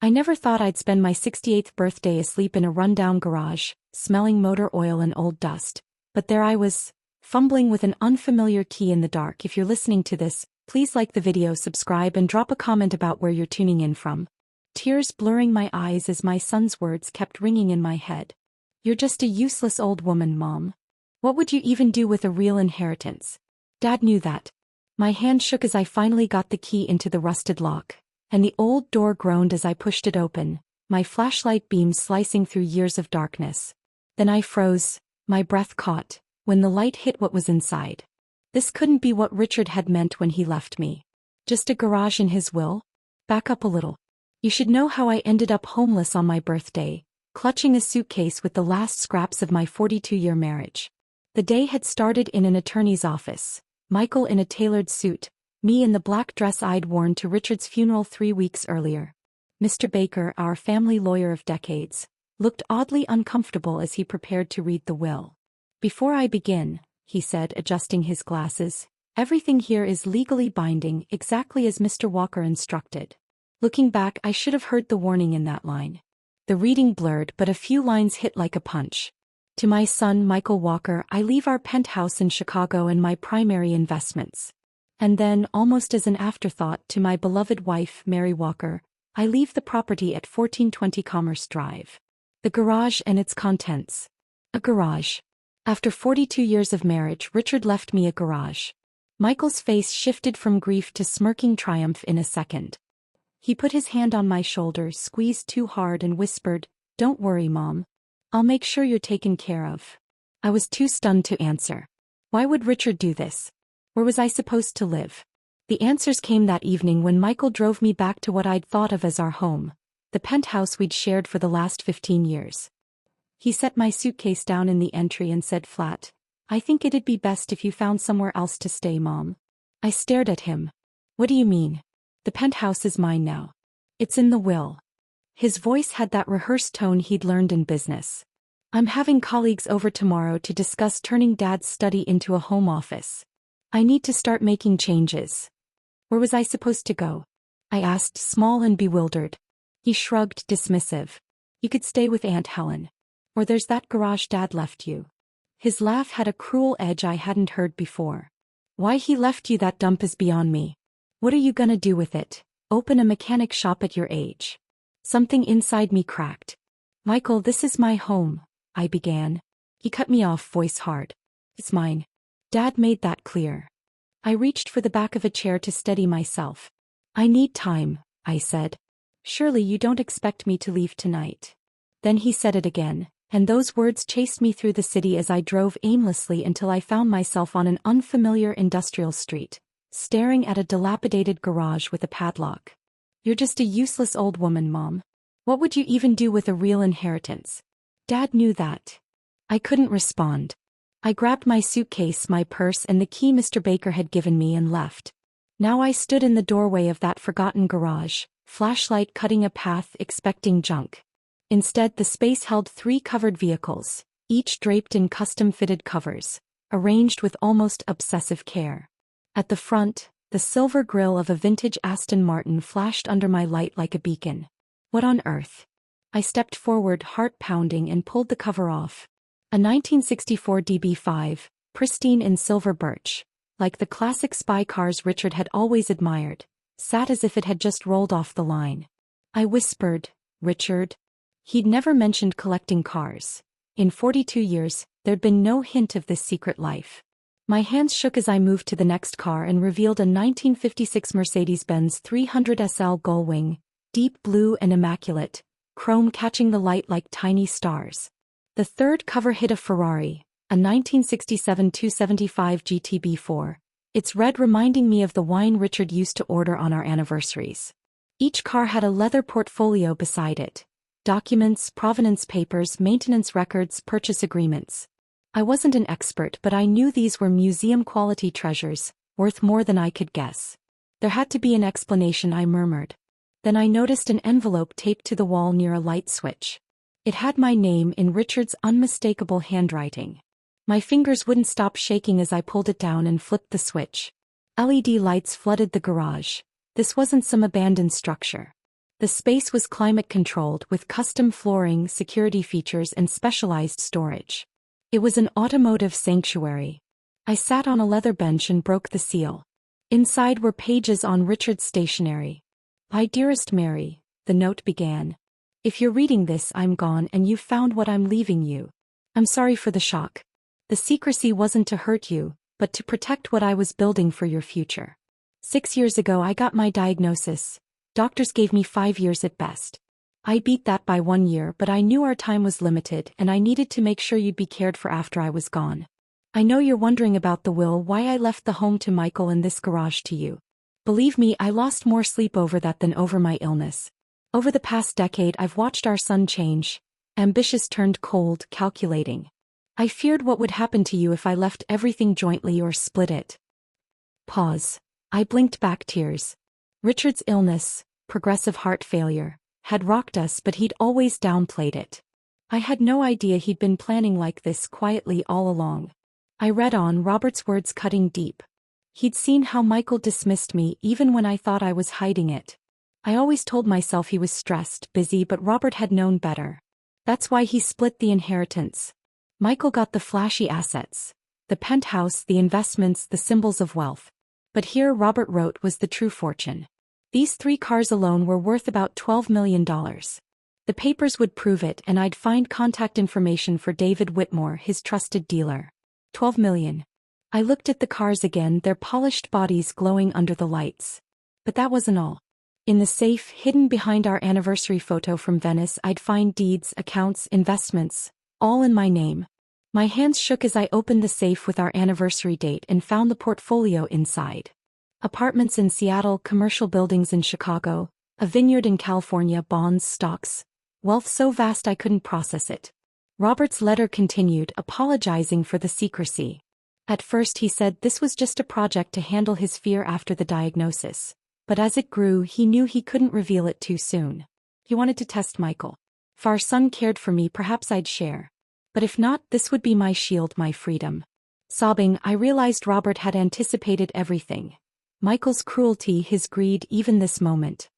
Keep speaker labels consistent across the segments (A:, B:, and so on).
A: I never thought I'd spend my 68th birthday asleep in a rundown garage, smelling motor oil and old dust. But there I was, fumbling with an unfamiliar key in the dark. If you're listening to this, please like the video, subscribe, and drop a comment about where you're tuning in from. Tears blurring my eyes as my son's words kept ringing in my head. You're just a useless old woman, Mom. What would you even do with a real inheritance? Dad knew that. My hand shook as I finally got the key into the rusted lock, and the old door groaned as I pushed it open, my flashlight beam slicing through years of darkness. Then I froze, my breath caught, when the light hit what was inside. This couldn't be what Richard had meant when he left me. Just a garage in his will? Back up a little. You should know how I ended up homeless on my birthday, clutching a suitcase with the last scraps of my 42-year marriage. The day had started in an attorney's office, Michael in a tailored suit, me in the black dress I'd worn to Richard's funeral 3 weeks earlier. Mr. Baker, our family lawyer of decades, looked oddly uncomfortable as he prepared to read the will. Before I begin, he said, adjusting his glasses, everything here is legally binding, exactly as Mr. Walker instructed. Looking back, I should have heard the warning in that line. The reading blurred, but a few lines hit like a punch. To my son, Michael Walker, I leave our penthouse in Chicago and my primary investments. And then, almost as an afterthought, to my beloved wife, Mary Walker, I leave the property at 1420 Commerce Drive. The garage and its contents. A garage. After 42 years of marriage, Richard left me a garage. Michael's face shifted from grief to smirking triumph in a second. He put his hand on my shoulder, squeezed too hard, and whispered, "Don't worry, Mom. I'll make sure you're taken care of." I was too stunned to answer. Why would Richard do this? Where was I supposed to live? The answers came that evening when Michael drove me back to what I'd thought of as our home, the penthouse we'd shared for the last 15 years. He set my suitcase down in the entry and said flat, "I think it'd be best if you found somewhere else to stay, Mom." I stared at him. "What do you mean? The penthouse is mine now. It's in the will." His voice had that rehearsed tone he'd learned in business. "I'm having colleagues over tomorrow to discuss turning Dad's study into a home office. I need to start making changes." Where was I supposed to go? I asked, small and bewildered. He shrugged, dismissive. "You could stay with Aunt Helen. Or there's that garage Dad left you." His laugh had a cruel edge I hadn't heard before. "Why he left you that dump is beyond me. What are you gonna do with it? Open a mechanic shop at your age?" Something inside me cracked. "Michael, this is my home," I began. He cut me off, voice hard. "It's mine. Dad made that clear." I reached for the back of a chair to steady myself. "I need time," I said. "Surely you don't expect me to leave tonight." Then he said it again, and those words chased me through the city as I drove aimlessly until I found myself on an unfamiliar industrial street, staring at a dilapidated garage with a padlock. "You're just a useless old woman, Mom. What would you even do with a real inheritance?" Dad knew that. I couldn't respond. I grabbed my suitcase, my purse, and the key Mr. Baker had given me and left. Now I stood in the doorway of that forgotten garage, flashlight cutting a path, expecting junk. Instead, the space held 3 covered vehicles, each draped in custom-fitted covers, arranged with almost obsessive care. At the front, the silver grille of a vintage Aston Martin flashed under my light like a beacon. What on earth? I stepped forward, heart pounding, and pulled the cover off. A 1964 DB5, pristine in silver birch, like the classic spy cars Richard had always admired, sat as if it had just rolled off the line. I whispered, "Richard?" He'd never mentioned collecting cars. In 42 years, there'd been no hint of this secret life. My hands shook as I moved to the next car and revealed a 1956 Mercedes-Benz 300 SL Gullwing, deep blue and immaculate, chrome catching the light like tiny stars. The third cover hid a Ferrari, a 1967 275 GTB4, its red reminding me of the wine Richard used to order on our anniversaries. Each car had a leather portfolio beside it. Documents, provenance papers, maintenance records, purchase agreements. I wasn't an expert, but I knew these were museum-quality treasures, worth more than I could guess. There had to be an explanation, I murmured. Then I noticed an envelope taped to the wall near a light switch. It had my name in Richard's unmistakable handwriting. My fingers wouldn't stop shaking as I pulled it down and flipped the switch. LED lights flooded the garage. This wasn't some abandoned structure. The space was climate-controlled with custom flooring, security features and specialized storage. It was an automotive sanctuary. I sat on a leather bench and broke the seal. Inside were pages on Richard's stationery. "My dearest Mary," the note began. "If you're reading this, I'm gone and you've found what I'm leaving you. I'm sorry for the shock. The secrecy wasn't to hurt you, but to protect what I was building for your future. 6 years ago I got my diagnosis. Doctors gave me 5 years at best. I beat that by 1 year, but I knew our time was limited and I needed to make sure you'd be cared for after I was gone. I know you're wondering about the will, why I left the home to Michael and this garage to you. Believe me, I lost more sleep over that than over my illness. Over the past decade I've watched our son change, ambitious turned cold, calculating. I feared what would happen to you if I left everything jointly or split it." Pause. I blinked back tears. Richard's illness, progressive heart failure, had rocked us, but he'd always downplayed it. I had no idea he'd been planning like this quietly all along. I read on, Robert's words cutting deep. He'd seen how Michael dismissed me even when I thought I was hiding it. I always told myself he was stressed, busy, but Robert had known better. That's why he split the inheritance. Michael got the flashy assets, the penthouse, the investments, the symbols of wealth. But here, Robert wrote, was the true fortune. These 3 cars alone were worth about $12 million. The papers would prove it, and I'd find contact information for David Whitmore, his trusted dealer. 12 million. I looked at the cars again, their polished bodies glowing under the lights. But that wasn't all. In the safe, hidden behind our anniversary photo from Venice, I'd find deeds, accounts, investments, all in my name. My hands shook as I opened the safe with our anniversary date and found the portfolio inside. Apartments in Seattle, commercial buildings in Chicago, a vineyard in California, bonds, stocks, wealth so vast I couldn't process it. Robert's letter continued, apologizing for the secrecy. At first he said this was just a project to handle his fear after the diagnosis. But as it grew, he knew he couldn't reveal it too soon. He wanted to test Michael. If our son cared for me, perhaps I'd share. But if not, this would be my shield, my freedom. Sobbing, I realized Robert had anticipated everything. Michael's cruelty, his greed, even this moment.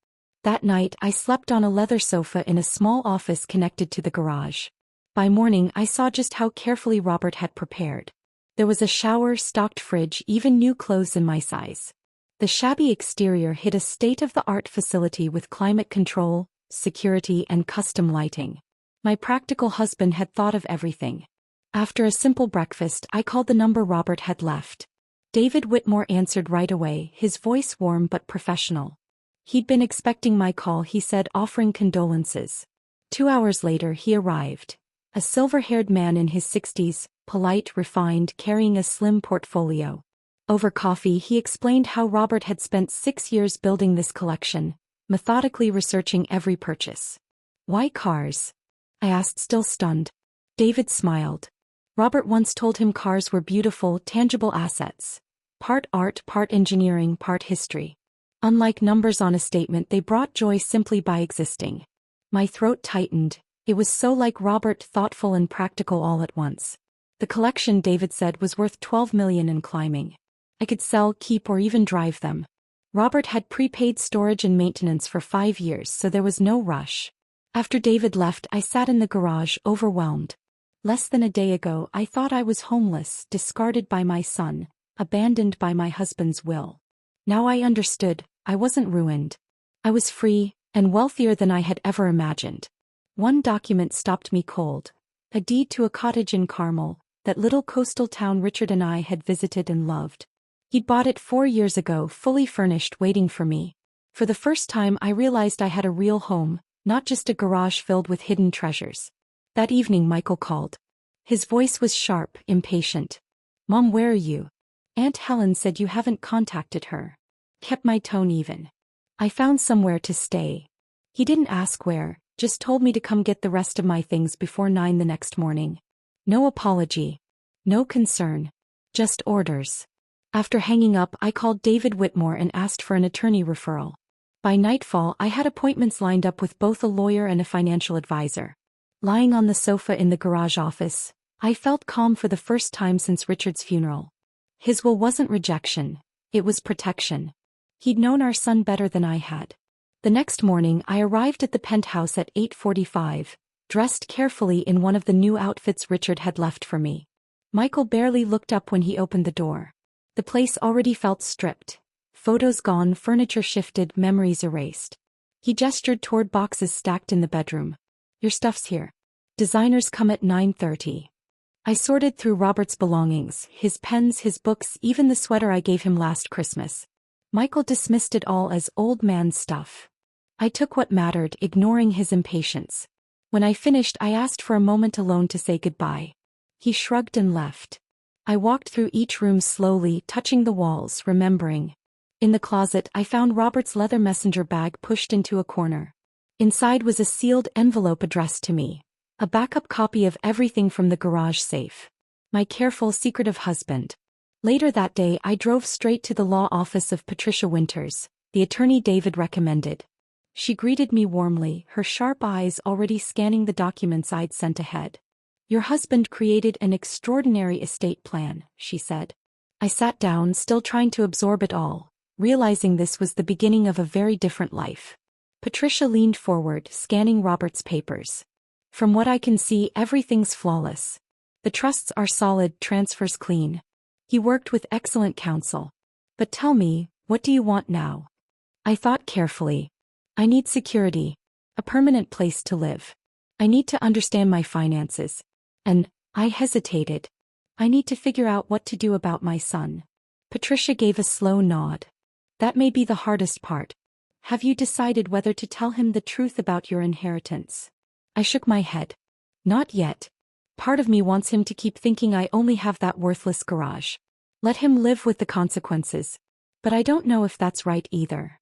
A: That night, I slept on a leather sofa in a small office connected to the garage. By morning, I saw just how carefully Robert had prepared. There was a shower, stocked fridge, even new clothes in my size. The shabby exterior hid a state-of-the-art facility with climate control, security, and custom lighting. My practical husband had thought of everything. After a simple breakfast, I called the number Robert had left. David Whitmore answered right away, his voice warm but professional. He'd been expecting my call, he said, offering condolences. 2 hours later, he arrived. A silver-haired man in his 60s, polite, refined, carrying a slim portfolio. Over coffee, he explained how Robert had spent 6 years building this collection, methodically researching every purchase. "Why cars?" I asked, still stunned. David smiled. Robert once told him cars were beautiful, tangible assets. Part art, part engineering, part history. Unlike numbers on a statement, they brought joy simply by existing. My throat tightened. It was so like Robert, thoughtful and practical all at once. The collection, David said, was worth $12 million and climbing. I could sell, keep, or even drive them. Robert had prepaid storage and maintenance for 5 years, so there was no rush. After David left, I sat in the garage, overwhelmed. Less than a day ago, I thought I was homeless, discarded by my son, abandoned by my husband's will. Now I understood, I wasn't ruined. I was free, and wealthier than I had ever imagined. One document stopped me cold. A deed to a cottage in Carmel, that little coastal town Richard and I had visited and loved. He'd bought it 4 years ago, fully furnished, waiting for me. For the first time, I realized I had a real home, not just a garage filled with hidden treasures. That evening, Michael called. His voice was sharp, impatient. "Mom, where are you? Aunt Helen said you haven't contacted her." Kept my tone even. "I found somewhere to stay." He didn't ask where, just told me to come get the rest of my things before 9 the next morning. No apology. No concern. Just orders. After hanging up, I called David Whitmore and asked for an attorney referral. By nightfall, I had appointments lined up with both a lawyer and a financial advisor. Lying on the sofa in the garage office, I felt calm for the first time since Richard's funeral. His will wasn't rejection, it was protection. He'd known our son better than I had. The next morning I arrived at the Penthouse at 8:45, dressed carefully in one of the new outfits Richard had left for me. Michael barely looked up when he opened the door. The place already felt stripped. Photos gone, furniture shifted, memories erased. He gestured toward boxes stacked in the bedroom. "Your stuff's here. Designers come at 9:30. I sorted through Robert's belongings, his pens, his books, even the sweater I gave him last Christmas. Michael dismissed it all as old man stuff. I took what mattered, ignoring his impatience. When I finished, I asked for a moment alone to say goodbye. He shrugged and left. I walked through each room slowly, touching the walls, remembering. In the closet, I found Robert's leather messenger bag pushed into a corner. Inside was a sealed envelope addressed to me. A backup copy of everything from the garage safe. My careful, secretive husband. Later that day, I drove straight to the law office of Patricia Winters, the attorney David recommended. She greeted me warmly, her sharp eyes already scanning the documents I'd sent ahead. "Your husband created an extraordinary estate plan," she said. I sat down, still trying to absorb it all, realizing this was the beginning of a very different life. Patricia leaned forward, scanning Robert's papers. "From what I can see, everything's flawless. The trusts are solid, transfers clean. He worked with excellent counsel. But tell me, what do you want now?" I thought carefully. "I need security. A permanent place to live. I need to understand my finances. And," I hesitated, "I need to figure out what to do about my son." Patricia gave a slow nod. "That may be the hardest part. Have you decided whether to tell him the truth about your inheritance?" I shook my head. "Not yet. Part of me wants him to keep thinking I only have that worthless garage. Let him live with the consequences. But I don't know if that's right either."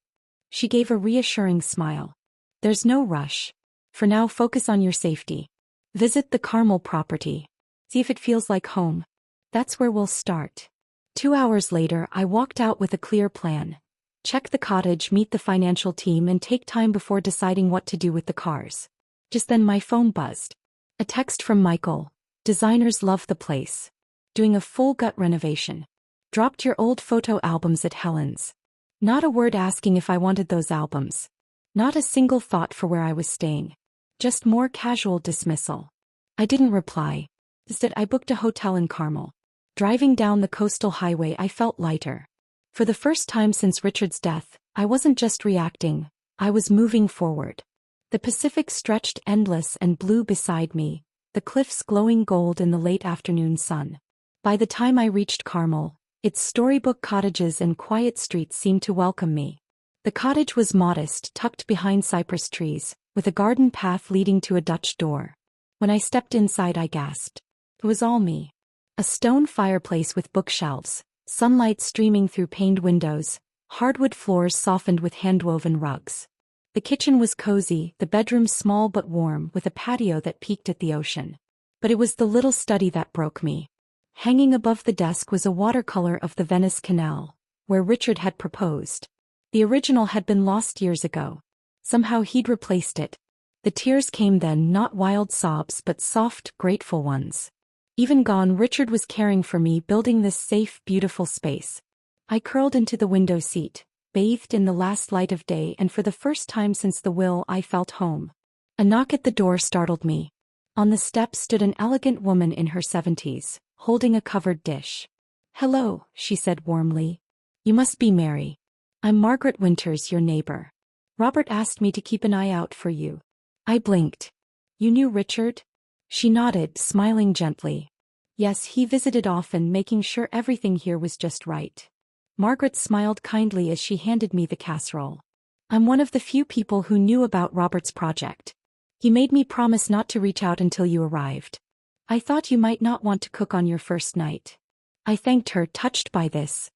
A: She gave a reassuring smile. "There's no rush. For now, focus on your safety. Visit the Carmel property. See if it feels like home. That's where we'll start." 2 hours later, I walked out with a clear plan. Check the cottage, meet the financial team, and take time before deciding what to do with the cars. Just then my phone buzzed. A text from Michael. "Designers love the place. Doing a full gut renovation. Dropped your old photo albums at Helen's." Not a word asking if I wanted those albums. Not a single thought for where I was staying. Just more casual dismissal. I didn't reply. Instead, I booked a hotel in Carmel. Driving down the coastal highway, I felt lighter. For the first time since Richard's death, I wasn't just reacting, I was moving forward. The Pacific stretched endless and blue beside me, the cliffs glowing gold in the late afternoon sun. By the time I reached Carmel, its storybook cottages and quiet streets seemed to welcome me. The cottage was modest, tucked behind cypress trees, with a garden path leading to a Dutch door. When I stepped inside, I gasped. It was all me. A stone fireplace with bookshelves, sunlight streaming through paned windows, hardwood floors softened with hand-woven rugs. The kitchen was cozy, the bedroom small but warm, with a patio that peeked at the ocean. But it was the little study that broke me. Hanging above the desk was a watercolor of the Venice Canal, where Richard had proposed. The original had been lost years ago. Somehow he'd replaced it. The tears came then, not wild sobs but soft, grateful ones. Even gone, Richard was caring for me, building this safe, beautiful space. I curled into the window seat, bathed in the last light of day, and for the first time since the will, I felt home. A knock at the door startled me. On the steps stood an elegant woman in her 70s, holding a covered dish. "Hello," she said warmly. "You must be Mary. I'm Margaret Winters, your neighbor. Robert asked me to keep an eye out for you." I blinked. "You knew Richard?" She nodded, smiling gently. "Yes, he visited often, making sure everything here was just right." Margaret smiled kindly as she handed me the casserole. "I'm one of the few people who knew about Robert's project. He made me promise not to reach out until you arrived. I thought you might not want to cook on your first night." I thanked her, touched by this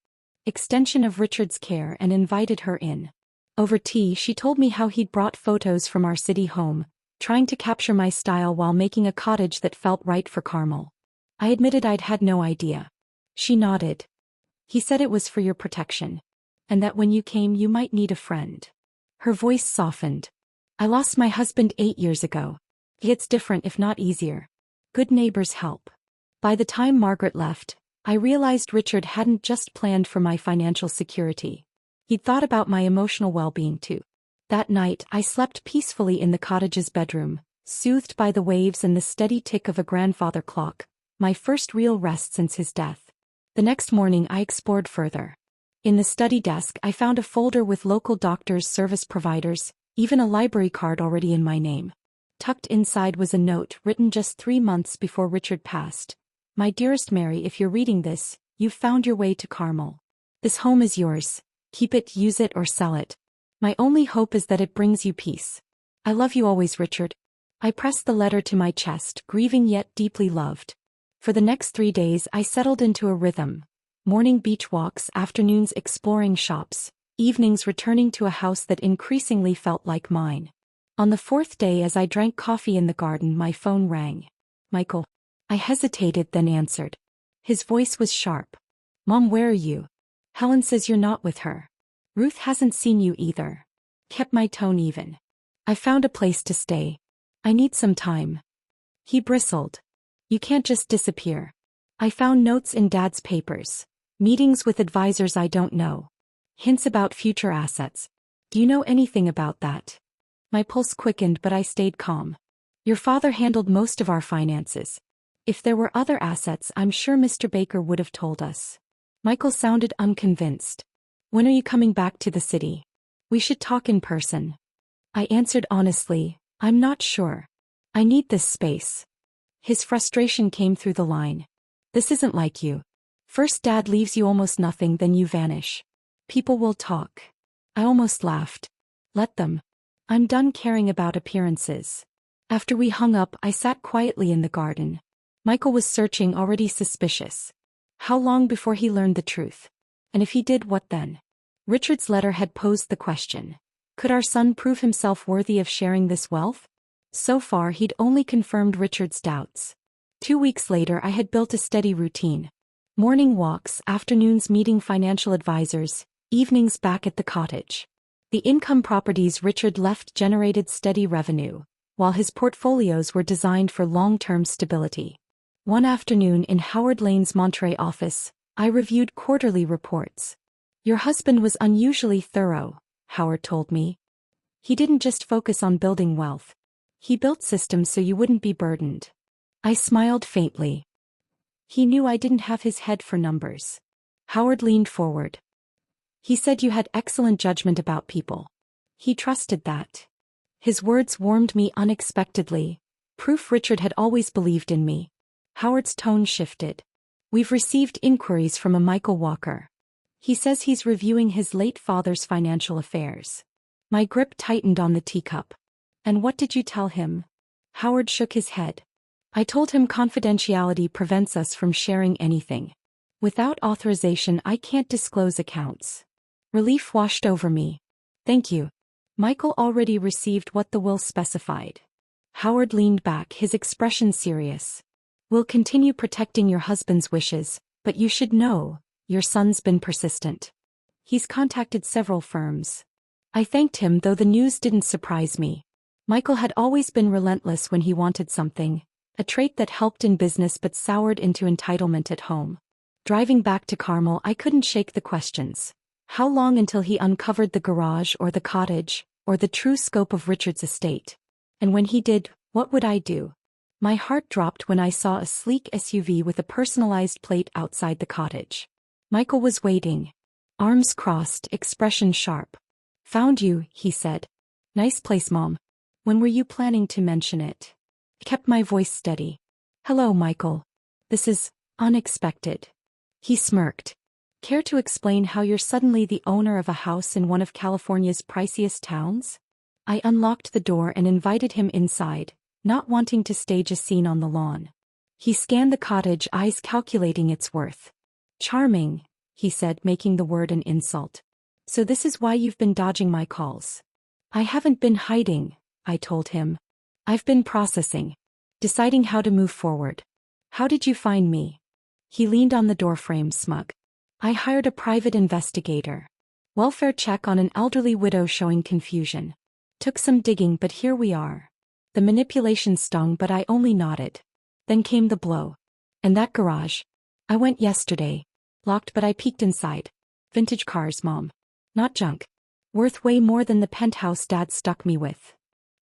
A: extension of Richard's care, and invited her in. Over tea, she told me how he'd brought photos from our city home, trying to capture my style while making a cottage that felt right for Carmel. I admitted I'd had no idea. She nodded. "He said it was for your protection. And that when you came you might need a friend." Her voice softened. "I lost my husband 8 years ago. It's different, if not easier. Good neighbors help." By the time Margaret left, I realized Richard hadn't just planned for my financial security. He'd thought about my emotional well-being too. That night, I slept peacefully in the cottage's bedroom, soothed by the waves and the steady tick of a grandfather clock, my first real rest since his death. The next morning I explored further. In the study desk I found a folder with local doctors' service providers, even a library card already in my name. Tucked inside was a note written just 3 months before Richard passed. My dearest Mary, if you're reading this, you've found your way to Carmel. This home is yours. Keep it, use it, or sell it. My only hope is that it brings you peace. I love you always, Richard. I pressed the letter to my chest, grieving yet deeply loved. For the next 3 days I settled into a rhythm. Morning beach walks, afternoons exploring shops, evenings returning to a house that increasingly felt like mine. On the 4th day, as I drank coffee in the garden, my phone rang. Michael. I hesitated, then answered. His voice was sharp. Mom, where are you? Helen says you're not with her. Ruth hasn't seen you either. Kept my tone even. I found a place to stay. I need some time. He bristled. You can't just disappear. I found notes in Dad's papers. Meetings with advisors I don't know. Hints about future assets. Do you know anything about that? My pulse quickened, but I stayed calm. Your father handled most of our finances. If there were other assets, I'm sure Mr. Baker would have told us. Michael sounded unconvinced. When are you coming back to the city? We should talk in person. I answered honestly, I'm not sure. I need this space. His frustration came through the line. This isn't like you. First Dad leaves you almost nothing, then you vanish. People will talk. I almost laughed. Let them. I'm done caring about appearances. After we hung up, I sat quietly in the garden. Michael was searching, already suspicious. How long before he learned the truth? And if he did, what then? Richard's letter had posed the question. Could our son prove himself worthy of sharing this wealth? So far he'd only confirmed Richard's doubts. 2 weeks later I had built a steady routine. Morning walks, afternoons meeting financial advisors, evenings back at the cottage. The income properties Richard left generated steady revenue, while his portfolios were designed for long-term stability. One afternoon in Howard Lane's Monterey office, I reviewed quarterly reports. Your husband was unusually thorough, Howard told me. He didn't just focus on building wealth. He built systems so you wouldn't be burdened. I smiled faintly. He knew I didn't have his head for numbers. Howard leaned forward. He said you had excellent judgment about people. He trusted that. His words warmed me unexpectedly. Proof Richard had always believed in me. Howard's tone shifted. We've received inquiries from a Michael Walker. He says he's reviewing his late father's financial affairs. My grip tightened on the teacup. And what did you tell him? Howard shook his head. I told him confidentiality prevents us from sharing anything. Without authorization, I can't disclose accounts. Relief washed over me. Thank you. Michael already received what the will specified. Howard leaned back, his expression serious. We'll continue protecting your husband's wishes, but you should know, your son's been persistent. He's contacted several firms. I thanked him, though the news didn't surprise me. Michael had always been relentless when he wanted something, a trait that helped in business but soured into entitlement at home. Driving back to Carmel, I couldn't shake the questions. How long until he uncovered the garage or the cottage, or the true scope of Richard's estate? And when he did, what would I do? My heart dropped when I saw a sleek SUV with a personalized plate outside the cottage. Michael was waiting. Arms crossed, expression sharp. Found you, he said. Nice place, Mom. When were you planning to mention it? I kept my voice steady. Hello, Michael. This is unexpected. He smirked. Care to explain how you're suddenly the owner of a house in one of California's priciest towns? I unlocked the door and invited him inside, not wanting to stage a scene on the lawn. He scanned the cottage, eyes calculating its worth. Charming, he said, making the word an insult. So this is why you've been dodging my calls. I haven't been hiding, I told him. I've been processing. Deciding how to move forward. How did you find me? He leaned on the doorframe, smug. I hired a private investigator. Welfare check on an elderly widow showing confusion. Took some digging, but here we are. The manipulation stung, but I only nodded. Then came the blow. And that garage. I went yesterday. Locked, but I peeked inside. Vintage cars, Mom. Not junk. Worth way more than the penthouse Dad stuck me with.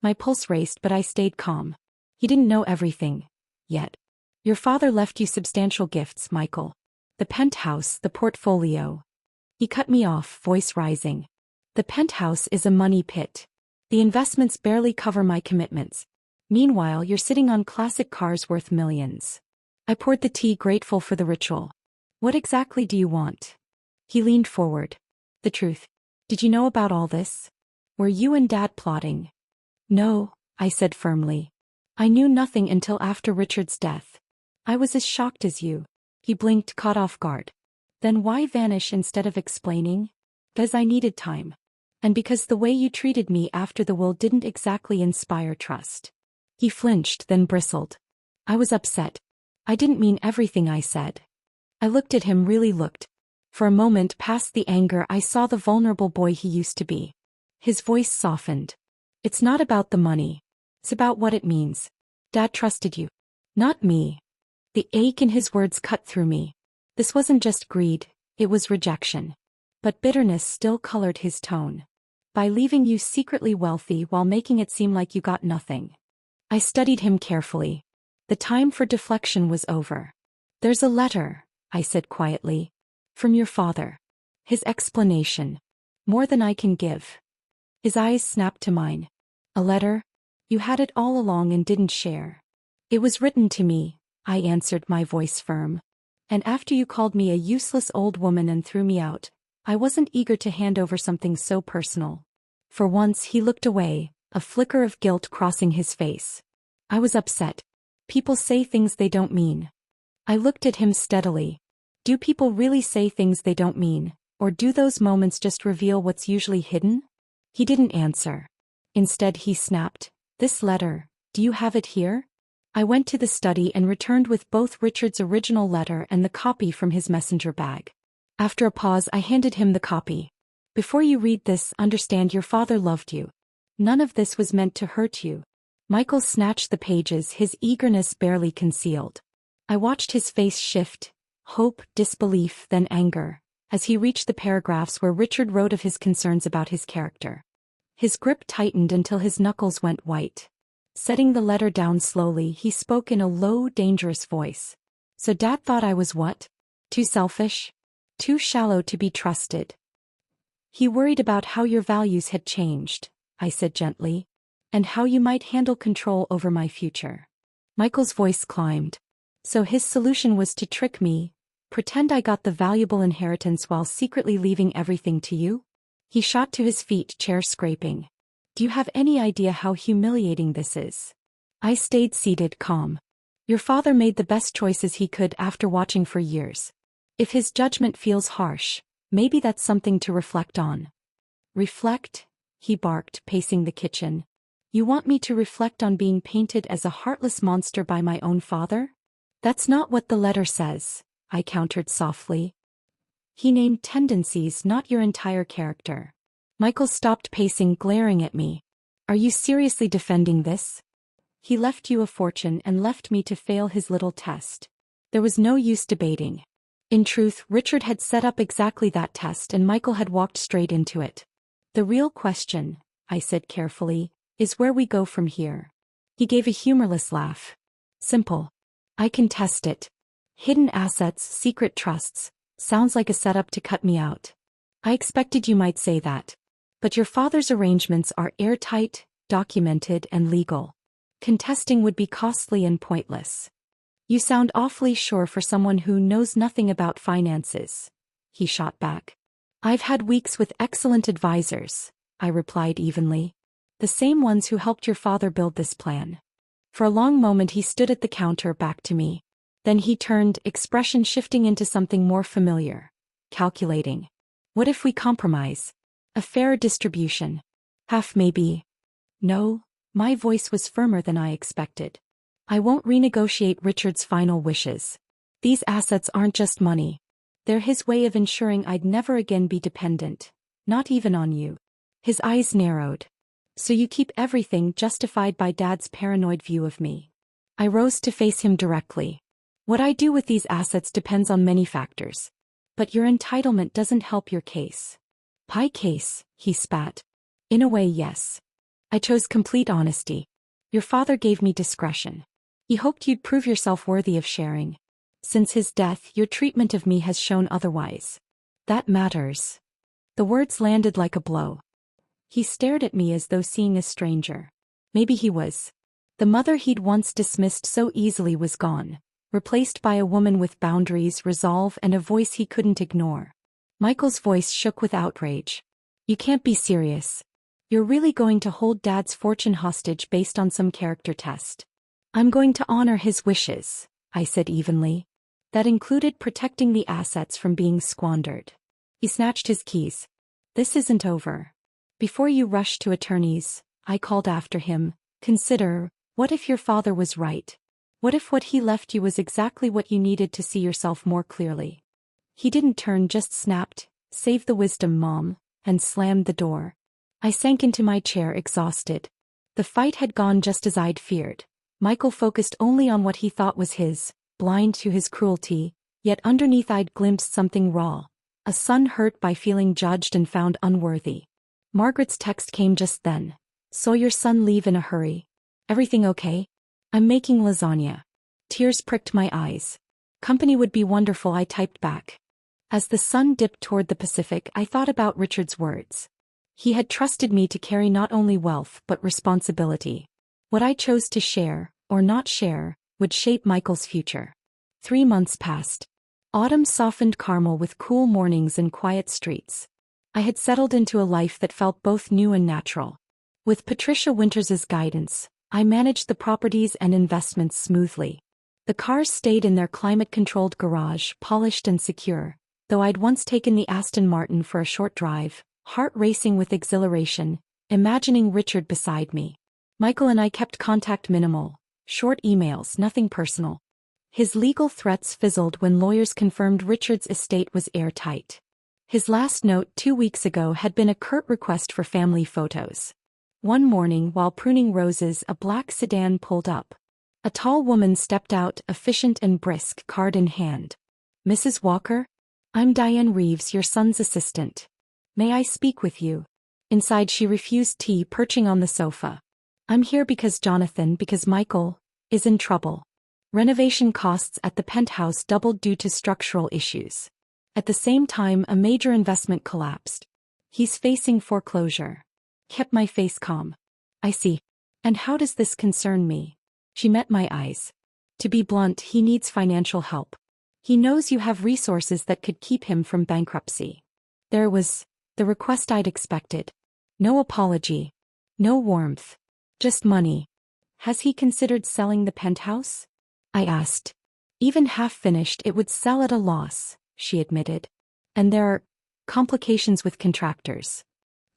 A: My pulse raced, but I stayed calm. He didn't know everything. Yet. Your father left you substantial gifts, Michael. The penthouse, the portfolio. He cut me off, voice rising. The penthouse is a money pit. The investments barely cover my commitments. Meanwhile, you're sitting on classic cars worth millions. I poured the tea, grateful for the ritual. What exactly do you want? He leaned forward. The truth. Did you know about all this? Were you and Dad plotting? No, I said firmly. I knew nothing until after Richard's death. I was as shocked as you. He blinked, caught off guard. Then why vanish instead of explaining? Because I needed time. And because the way you treated me after the will didn't exactly inspire trust. He flinched, then bristled. I was upset. I didn't mean everything I said. I looked at him, really looked. For a moment, past the anger, I saw the vulnerable boy he used to be. His voice softened. It's not about the money. It's about what it means. Dad trusted you. Not me. The ache in his words cut through me. This wasn't just greed, it was rejection. But bitterness still colored his tone. By leaving you secretly wealthy while making it seem like you got nothing. I studied him carefully. The time for deflection was over. There's a letter, I said quietly. From your father. His explanation. More than I can give. His eyes snapped to mine. A letter? You had it all along and didn't share. It was written to me, I answered, my voice firm. And after you called me a useless old woman and threw me out, I wasn't eager to hand over something so personal. For once he looked away, a flicker of guilt crossing his face. I was upset. People say things they don't mean. I looked at him steadily. Do people really say things they don't mean, or do those moments just reveal what's usually hidden? He didn't answer. Instead he snapped, This letter, do you have it here? I went to the study and returned with both Richard's original letter and the copy from his messenger bag. After a pause, I handed him the copy. Before you read this, understand your father loved you. None of this was meant to hurt you. Michael snatched the pages, his eagerness barely concealed. I watched his face shift. Hope, disbelief, then anger, as he reached the paragraphs where Richard wrote of his concerns about his character. His grip tightened until his knuckles went white. Setting the letter down slowly, he spoke in a low, dangerous voice. So Dad thought I was what? Too selfish? Too shallow to be trusted? He worried about how your values had changed, I said gently, and how you might handle control over my future. Michael's voice climbed. So his solution was to trick me, pretend I got the valuable inheritance while secretly leaving everything to you? He shot to his feet, chair scraping. Do you have any idea how humiliating this is? I stayed seated, calm. Your father made the best choices he could after watching for years. If his judgment feels harsh, maybe that's something to reflect on. Reflect? He barked, pacing the kitchen. You want me to reflect on being painted as a heartless monster by my own father? That's not what the letter says, I countered softly. He named tendencies, not your entire character. Michael stopped pacing, glaring at me. Are you seriously defending this? He left you a fortune and left me to fail his little test. There was no use debating. In truth, Richard had set up exactly that test and Michael had walked straight into it. The real question, I said carefully, is where we go from here. He gave a humorless laugh. Simple. I can test it. Hidden assets, secret trusts. Sounds like a setup to cut me out. I expected you might say that. But your father's arrangements are airtight, documented, and legal. Contesting would be costly and pointless. You sound awfully sure for someone who knows nothing about finances, he shot back. I've had weeks with excellent advisors, I replied evenly. The same ones who helped your father build this plan. For a long moment he stood at the counter, back to me. Then he turned, expression shifting into something more familiar. Calculating. What if we compromise? A fair distribution. Half maybe. No, my voice was firmer than I expected. I won't renegotiate Richard's final wishes. These assets aren't just money. They're his way of ensuring I'd never again be dependent. Not even on you. His eyes narrowed. So you keep everything justified by Dad's paranoid view of me. I rose to face him directly. What I do with these assets depends on many factors. But your entitlement doesn't help your case. My case, he spat. In a way, yes. I chose complete honesty. Your father gave me discretion. He hoped you'd prove yourself worthy of sharing. Since his death, your treatment of me has shown otherwise. That matters. The words landed like a blow. He stared at me as though seeing a stranger. Maybe he was. The mother he'd once dismissed so easily was gone, replaced by a woman with boundaries, resolve, and a voice he couldn't ignore. Michael's voice shook with outrage. You can't be serious. You're really going to hold Dad's fortune hostage based on some character test? I'm going to honor his wishes, I said evenly. That included protecting the assets from being squandered. He snatched his keys. This isn't over. Before you rush to attorneys, I called after him, consider, what if your father was right? What if what he left you was exactly what you needed to see yourself more clearly? He didn't turn, just snapped, save the wisdom, Mom, and slammed the door. I sank into my chair, exhausted. The fight had gone just as I'd feared. Michael focused only on what he thought was his, blind to his cruelty, yet underneath I'd glimpsed something raw. A son hurt by feeling judged and found unworthy. Margaret's text came just then. Saw your son leave in a hurry. Everything okay? I'm making lasagna. Tears pricked my eyes. Company would be wonderful, I typed back. As the sun dipped toward the Pacific, I thought about Richard's words. He had trusted me to carry not only wealth but responsibility. What I chose to share, or not share, would shape Michael's future. 3 months passed. Autumn softened Carmel with cool mornings and quiet streets. I had settled into a life that felt both new and natural. With Patricia Winters's guidance, I managed the properties and investments smoothly. The cars stayed in their climate-controlled garage, polished and secure, though I'd once taken the Aston Martin for a short drive, heart racing with exhilaration, imagining Richard beside me. Michael and I kept contact minimal, short emails, nothing personal. His legal threats fizzled when lawyers confirmed Richard's estate was airtight. His last note 2 weeks ago had been a curt request for family photos. One morning, while pruning roses, a black sedan pulled up. A tall woman stepped out, efficient and brisk, card in hand. Mrs. Walker? I'm Diane Reeves, your son's assistant. May I speak with you? Inside, she refused tea, perching on the sofa. I'm here because Michael is in trouble. Renovation costs at the Penthouse doubled due to structural issues. At the same time, a major investment collapsed. He's facing foreclosure. Kept my face calm. I see. And how does this concern me? She met my eyes. To be blunt, he needs financial help. He knows you have resources that could keep him from bankruptcy. There was the request I'd expected. No apology. No warmth. Just money. Has he considered selling the penthouse? I asked. Even half finished, it would sell at a loss, she admitted. And there are complications with contractors.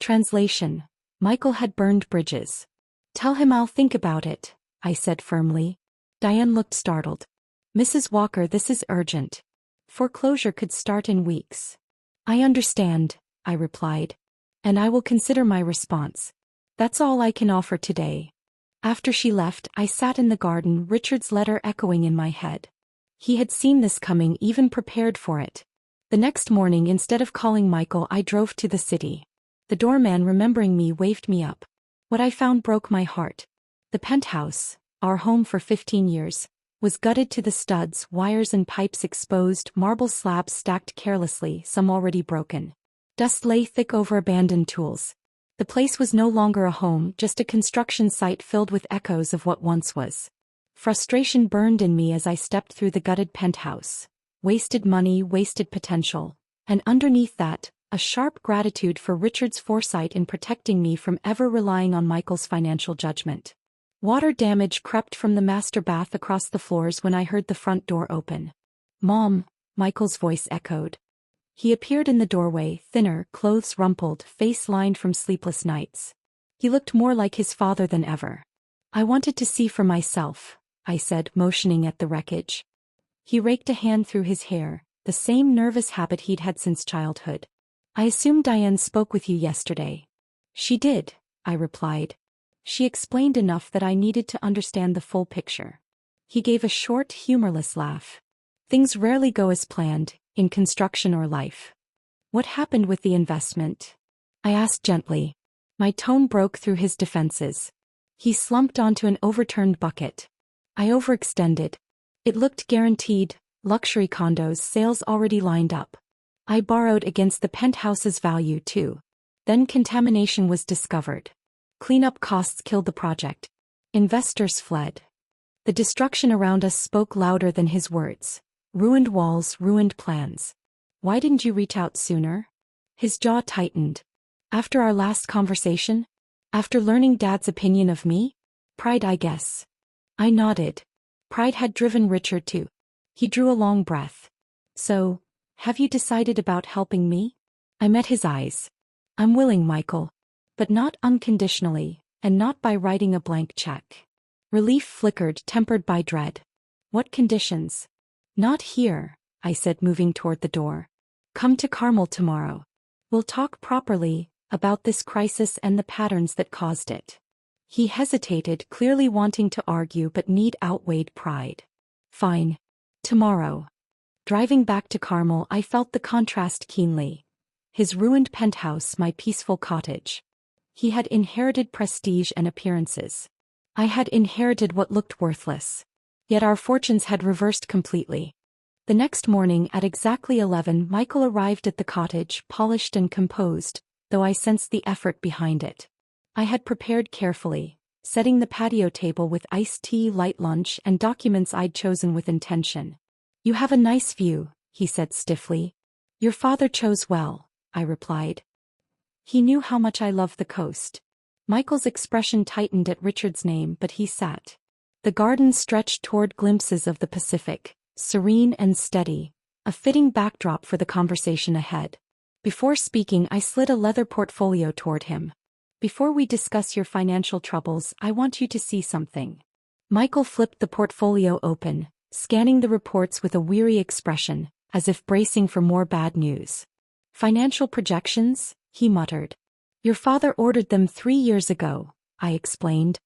A: Translation. Michael had burned bridges. Tell him I'll think about it, I said firmly. Diane looked startled. Mrs. Walker, this is urgent. Foreclosure could start in weeks. I understand, I replied. And I will consider my response. That's all I can offer today. After she left, I sat in the garden, Richard's letter echoing in my head. He had seen this coming, even prepared for it. The next morning, instead of calling Michael, I drove to the city. The doorman, remembering me, waved me up. What I found broke my heart. The penthouse, our home for 15 years, was gutted to the studs, wires and pipes exposed, marble slabs stacked carelessly, some already broken. Dust lay thick over abandoned tools. The place was no longer a home, just a construction site filled with echoes of what once was. Frustration burned in me as I stepped through the gutted penthouse. Wasted money, wasted potential. And underneath that, a sharp gratitude for Richard's foresight in protecting me from ever relying on Michael's financial judgment. Water damage crept from the master bath across the floors when I heard the front door open. Mom, Michael's voice echoed. He appeared in the doorway, thinner, clothes rumpled, face lined from sleepless nights. He looked more like his father than ever. I wanted to see for myself, I said, motioning at the wreckage. He raked a hand through his hair, the same nervous habit he'd had since childhood. I assumed Diane spoke with you yesterday. She did, I replied. She explained enough that I needed to understand the full picture. He gave a short, humorless laugh. Things rarely go as planned, in construction or life. What happened with the investment? I asked gently. My tone broke through his defenses. He slumped onto an overturned bucket. I overextended. It looked guaranteed, luxury condos, sales already lined up. I borrowed against the penthouse's value too. Then contamination was discovered. Cleanup costs killed the project. Investors fled. The destruction around us spoke louder than his words. Ruined walls, ruined plans. Why didn't you reach out sooner? His jaw tightened. After our last conversation? After learning Dad's opinion of me? Pride, I guess. I nodded. Pride had driven Richard too. He drew a long breath. So, have you decided about helping me? I met his eyes. I'm willing, Michael. But not unconditionally, and not by writing a blank check. Relief flickered, tempered by dread. What conditions? Not here, I said, moving toward the door. Come to Carmel tomorrow. We'll talk properly about this crisis and the patterns that caused it. He hesitated, clearly wanting to argue but need outweighed pride. Fine. Tomorrow. Driving back to Carmel, I felt the contrast keenly. His ruined penthouse, my peaceful cottage. He had inherited prestige and appearances. I had inherited what looked worthless. Yet our fortunes had reversed completely. The next morning at exactly 11, Michael arrived at the cottage, polished and composed, though I sensed the effort behind it. I had prepared carefully, setting the patio table with iced tea, light lunch, and documents I'd chosen with intention. You have a nice view, he said stiffly. Your father chose well, I replied. He knew how much I loved the coast. Michael's expression tightened at Richard's name, but he sat. The garden stretched toward glimpses of the Pacific, serene and steady, a fitting backdrop for the conversation ahead. Before speaking, I slid a leather portfolio toward him. Before we discuss your financial troubles, I want you to see something. Michael flipped the portfolio open, scanning the reports with a weary expression, as if bracing for more bad news. Financial projections, he muttered. Your father ordered them 3 years ago, I explained.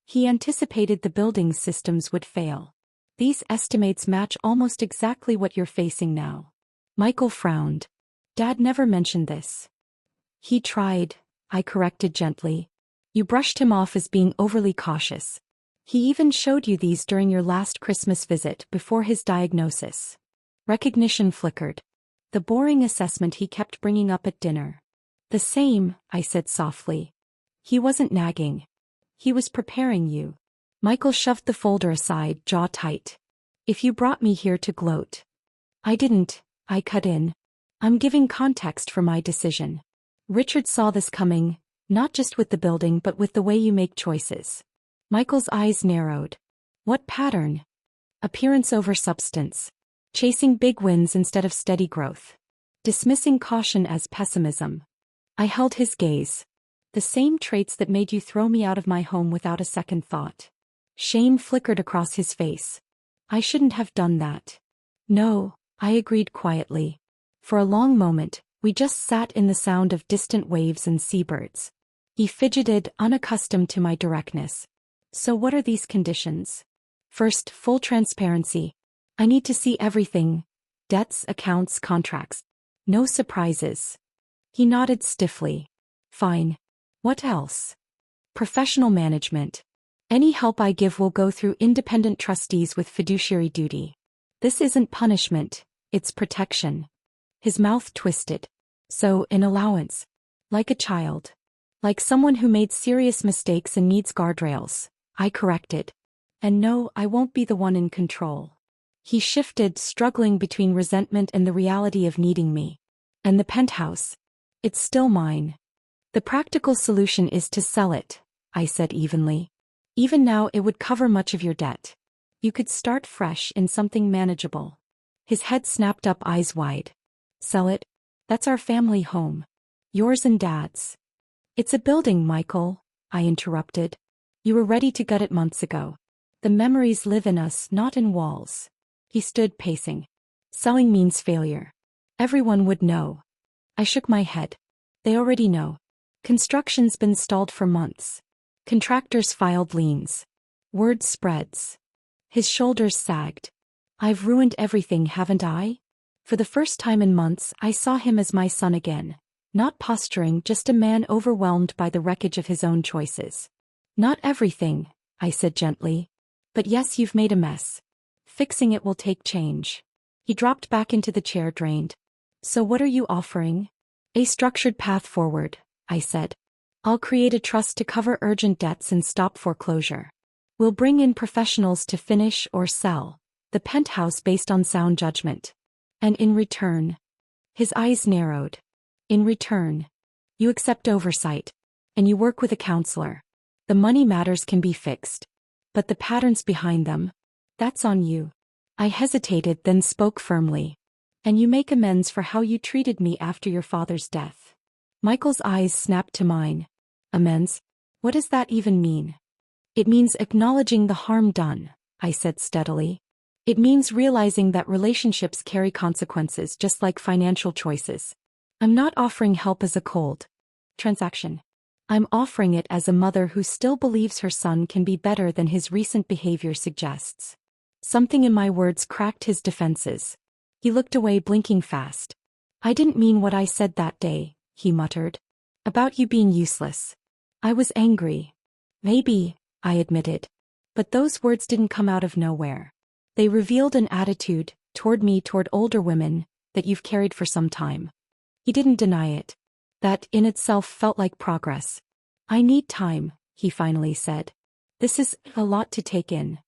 A: He anticipated the building systems would fail. These estimates match almost exactly what you're facing now. Michael frowned. Dad never mentioned this. He tried, I corrected gently. You brushed him off as being overly cautious. He even showed you these during your last Christmas visit before his diagnosis. Recognition flickered. The boring assessment he kept bringing up at dinner. The same, I said softly. He wasn't nagging. He was preparing you. Michael shoved the folder aside, jaw tight. If you brought me here to gloat. I didn't, I cut in. I'm giving context for my decision. Richard saw this coming, not just with the building but with the way you make choices. Michael's eyes narrowed. What pattern? Appearance over substance. Chasing big wins instead of steady growth. Dismissing caution as pessimism. I held his gaze. The same traits that made you throw me out of my home without a second thought. Shame flickered across his face. I shouldn't have done that. No, I agreed quietly. For a long moment, we just sat in the sound of distant waves and seabirds. He fidgeted, unaccustomed to my directness. So what are these conditions? First, full transparency. I need to see everything. Debts, accounts, contracts. No surprises. He nodded stiffly. Fine. What else? Professional management. Any help I give will go through independent trustees with fiduciary duty. This isn't punishment, it's protection. His mouth twisted. So, an allowance. Like a child. Like someone who made serious mistakes and needs guardrails. I corrected. And no, I won't be the one in control. He shifted, struggling between resentment and the reality of needing me. And the penthouse. It's still mine. The practical solution is to sell it, I said evenly. Even now it would cover much of your debt. You could start fresh in something manageable. His head snapped up, eyes wide. Sell it? That's our family home. Yours and Dad's. It's a building, Michael, I interrupted. You were ready to gut it months ago. The memories live in us, not in walls. He stood pacing. Selling means failure. Everyone would know. I shook my head. They already know. Construction's been stalled for months. Contractors filed liens. Word spreads. His shoulders sagged. I've ruined everything, haven't I? For the first time in months, I saw him as my son again. Not posturing, just a man overwhelmed by the wreckage of his own choices. Not everything, I said gently. But yes, you've made a mess. Fixing it will take change. He dropped back into the chair, drained. So what are you offering? A structured path forward, I said. I'll create a trust to cover urgent debts and stop foreclosure. We'll bring in professionals to finish or sell the penthouse based on sound judgment. And in return, his eyes narrowed. In return, you accept oversight. And you work with a counselor. The money matters can be fixed. But the patterns behind them, that's on you. I hesitated, then spoke firmly. And you make amends for how you treated me after your father's death. Michael's eyes snapped to mine. Amends? What does that even mean? It means acknowledging the harm done, I said steadily. It means realizing that relationships carry consequences just like financial choices. I'm not offering help as a cold transaction. I'm offering it as a mother who still believes her son can be better than his recent behavior suggests. Something in my words cracked his defenses. He looked away, blinking fast. I didn't mean what I said that day, he muttered. About you being useless. I was angry. Maybe, I admitted. But those words didn't come out of nowhere. They revealed an attitude, toward me, toward older women, that you've carried for some time. He didn't deny it. That, in itself, felt like progress. I need time, he finally said. This is a lot to take in.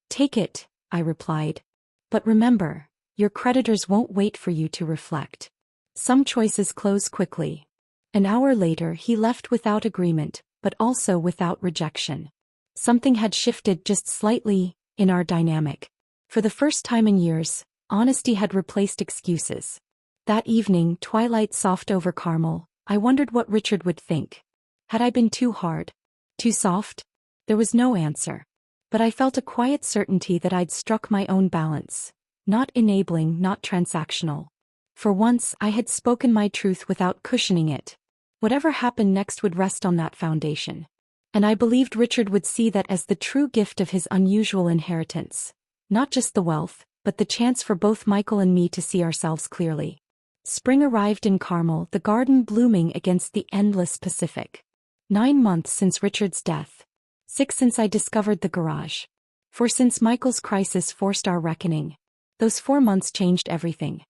A: Take it, I replied. But remember, your creditors won't wait for you to reflect. Some choices close quickly. An hour later he left without agreement, but also without rejection. Something had shifted just slightly, in our dynamic. For the first time in years, honesty had replaced excuses. That evening, twilight soft over Carmel, I wondered what Richard would think. Had I been too hard? Too soft? There was no answer. But I felt a quiet certainty that I'd struck my own balance. Not enabling, not transactional. For once, I had spoken my truth without cushioning it. Whatever happened next would rest on that foundation. And I believed Richard would see that as the true gift of his unusual inheritance. Not just the wealth, but the chance for both Michael and me to see ourselves clearly. Spring arrived in Carmel, the garden blooming against the endless Pacific. 9 months since Richard's death. 6 since I discovered the garage. 4 since Michael's crisis forced our reckoning. Those 4 months changed everything.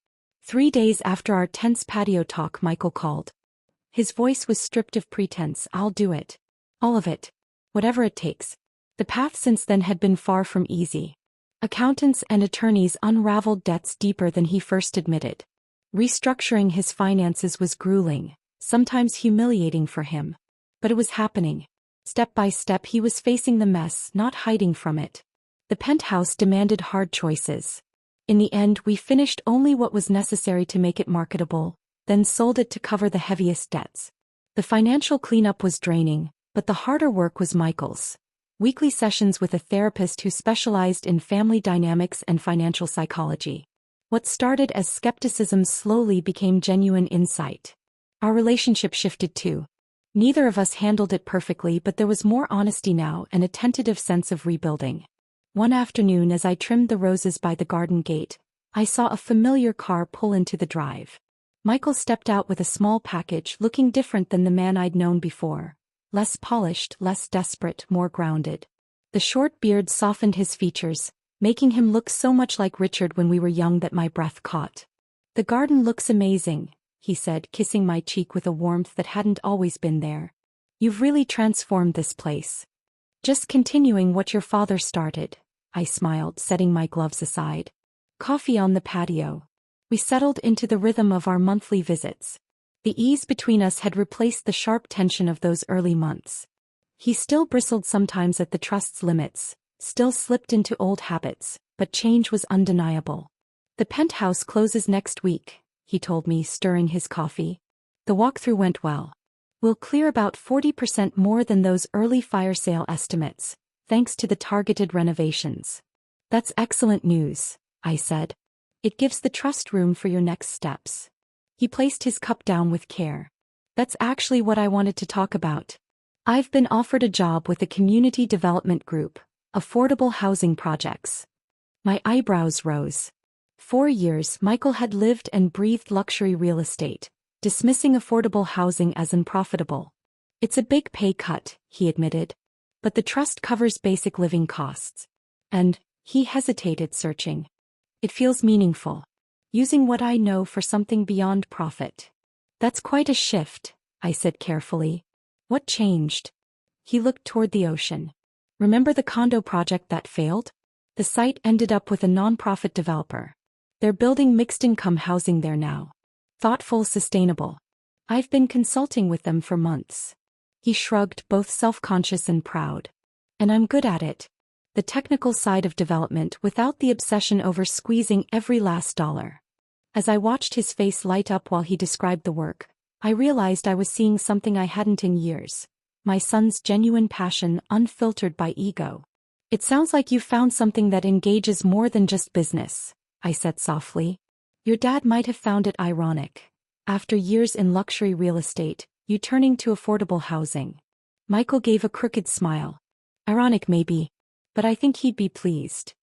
A: 3 days after our tense patio talk, Michael called. His voice was stripped of pretense. I'll do it. All of it. Whatever it takes. The path since then had been far from easy. Accountants and attorneys unraveled debts deeper than he first admitted. Restructuring his finances was grueling, sometimes humiliating for him. But it was happening. Step by step he was facing the mess, not hiding from it. The penthouse demanded hard choices. In the end, we finished only what was necessary to make it marketable, then sold it to cover the heaviest debts. The financial cleanup was draining, but the harder work was Michael's. Weekly sessions with a therapist who specialized in family dynamics and financial psychology. What started as skepticism slowly became genuine insight. Our relationship shifted too. Neither of us handled it perfectly, but there was more honesty now and a tentative sense of rebuilding. One afternoon, as I trimmed the roses by the garden gate, I saw a familiar car pull into the drive. Michael stepped out with a small package, looking different than the man I'd known before. Less polished, less desperate, more grounded. The short beard softened his features, making him look so much like Richard when we were young that my breath caught. The garden looks amazing, he said, kissing my cheek with a warmth that hadn't always been there. You've really transformed this place. Just continuing what your father started, I smiled, setting my gloves aside. Coffee on the patio. We settled into the rhythm of our monthly visits. The ease between us had replaced the sharp tension of those early months. He still bristled sometimes at the trust's limits, still slipped into old habits, but change was undeniable. The penthouse closes next week, he told me, stirring his coffee. The walkthrough went well. We'll clear about 40% more than those early fire sale estimates, thanks to the targeted renovations. That's excellent news, I said. It gives the trust room for your next steps. He placed his cup down with care. That's actually what I wanted to talk about. I've been offered a job with a community development group, affordable housing projects. My eyebrows rose. 4 years Michael had lived and breathed luxury real estate, dismissing affordable housing as unprofitable. It's a big pay cut, he admitted. But the trust covers basic living costs. And, he hesitated, searching. It feels meaningful. Using what I know for something beyond profit. That's quite a shift, I said carefully. What changed? He looked toward the ocean. Remember the condo project that failed? The site ended up with a non-profit developer. They're building mixed-income housing there now. Thoughtful, sustainable. I've been consulting with them for months. He shrugged, both self-conscious and proud. And I'm good at it. The technical side of development without the obsession over squeezing every last dollar. As I watched his face light up while he described the work, I realized I was seeing something I hadn't in years. My son's genuine passion, unfiltered by ego. It sounds like you found something that engages more than just business, I said softly. Your dad might have found it ironic. After years in luxury real estate, you turning to affordable housing. Michael gave a crooked smile. Ironic maybe, but I think he'd be pleased.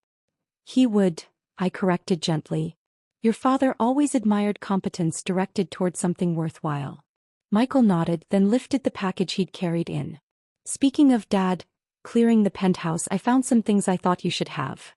A: He would, I corrected gently. Your father always admired competence directed toward something worthwhile. Michael nodded, then lifted the package he'd carried in. Speaking of Dad, clearing the penthouse, I found some things I thought you should have.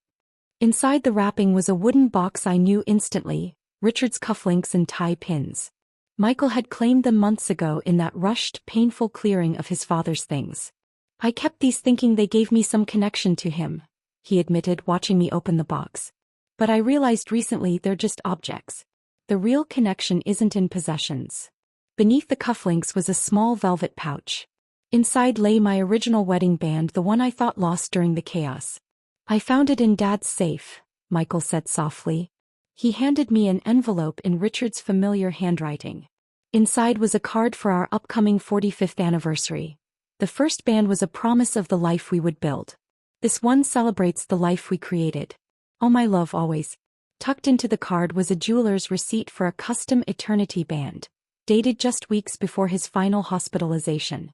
A: Inside the wrapping was a wooden box I knew instantly, Richard's cufflinks and tie pins. Michael had claimed them months ago in that rushed, painful clearing of his father's things. I kept these thinking they gave me some connection to him, he admitted, watching me open the box. But I realized recently they're just objects. The real connection isn't in possessions. Beneath the cufflinks was a small velvet pouch. Inside lay my original wedding band, the one I thought lost during the chaos. I found it in Dad's safe, Michael said softly. He handed me an envelope in Richard's familiar handwriting. Inside was a card for our upcoming 45th anniversary. The first band was a promise of the life we would build. This one celebrates the life we created. All my love always. Tucked into the card was a jeweler's receipt for a custom eternity band, dated just weeks before his final hospitalization.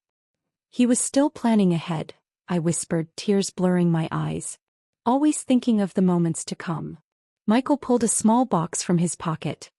A: He was still planning ahead, I whispered, tears blurring my eyes. Always thinking of the moments to come. Michael pulled a small box from his pocket.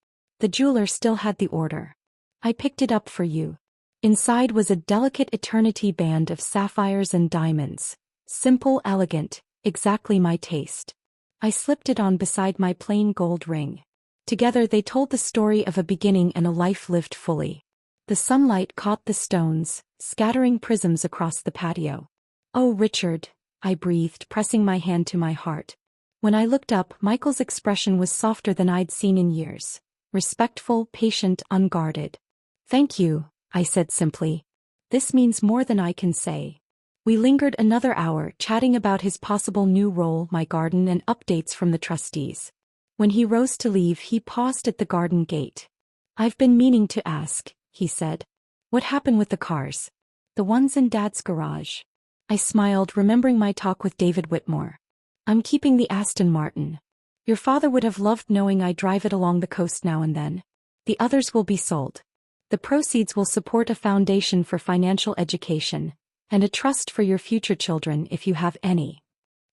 A: The jeweler still had the order. I picked it up for you. Inside was a delicate eternity band of sapphires and diamonds. Simple, elegant, exactly my taste. I slipped it on beside my plain gold ring. Together they told the story of a beginning and a life lived fully. The sunlight caught the stones, scattering prisms across the patio. Oh, Richard, I breathed, pressing my hand to my heart. When I looked up, Michael's expression was softer than I'd seen in years. Respectful, patient, unguarded. Thank you, I said simply. This means more than I can say. We lingered another hour, chatting about his possible new role, my garden, and updates from the trustees. When he rose to leave, he paused at the garden gate. I've been meaning to ask, he said. What happened with the cars? The ones in Dad's garage. I smiled, remembering my talk with David Whitmore. I'm keeping the Aston Martin. Your father would have loved knowing I drive it along the coast now and then. The others will be sold. The proceeds will support a foundation for financial education, and a trust for your future children if you have any.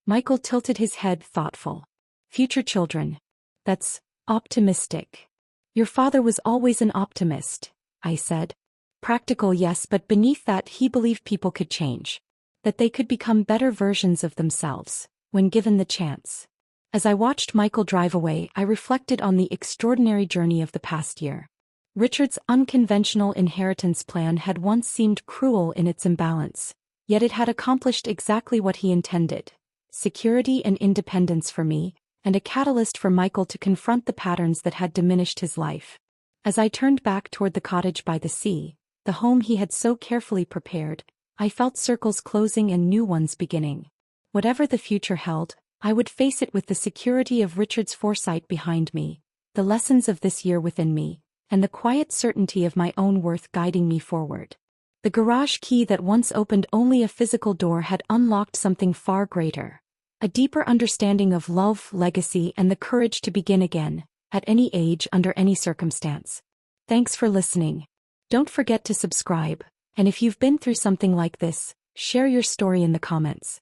A: Michael tilted his head, thoughtful. Future children. That's optimistic. Your father was always an optimist, I said. Practical, yes, but beneath that he believed people could change. That they could become better versions of themselves, when given the chance. As I watched Michael drive away, I reflected on the extraordinary journey of the past year. Richard's unconventional inheritance plan had once seemed cruel in its imbalance, yet it had accomplished exactly what he intended: security and independence for me, and a catalyst for Michael to confront the patterns that had diminished his life. As I turned back toward the cottage by the sea, the home he had so carefully prepared, I felt circles closing and new ones beginning. Whatever the future held, I would face it with the security of Richard's foresight behind me, the lessons of this year within me, and the quiet certainty of my own worth guiding me forward. The garage key that once opened only a physical door had unlocked something far greater. A deeper understanding of love, legacy, and the courage to begin again, at any age, under any circumstance. Thanks for listening. Don't forget to subscribe, and if you've been through something like this, share your story in the comments.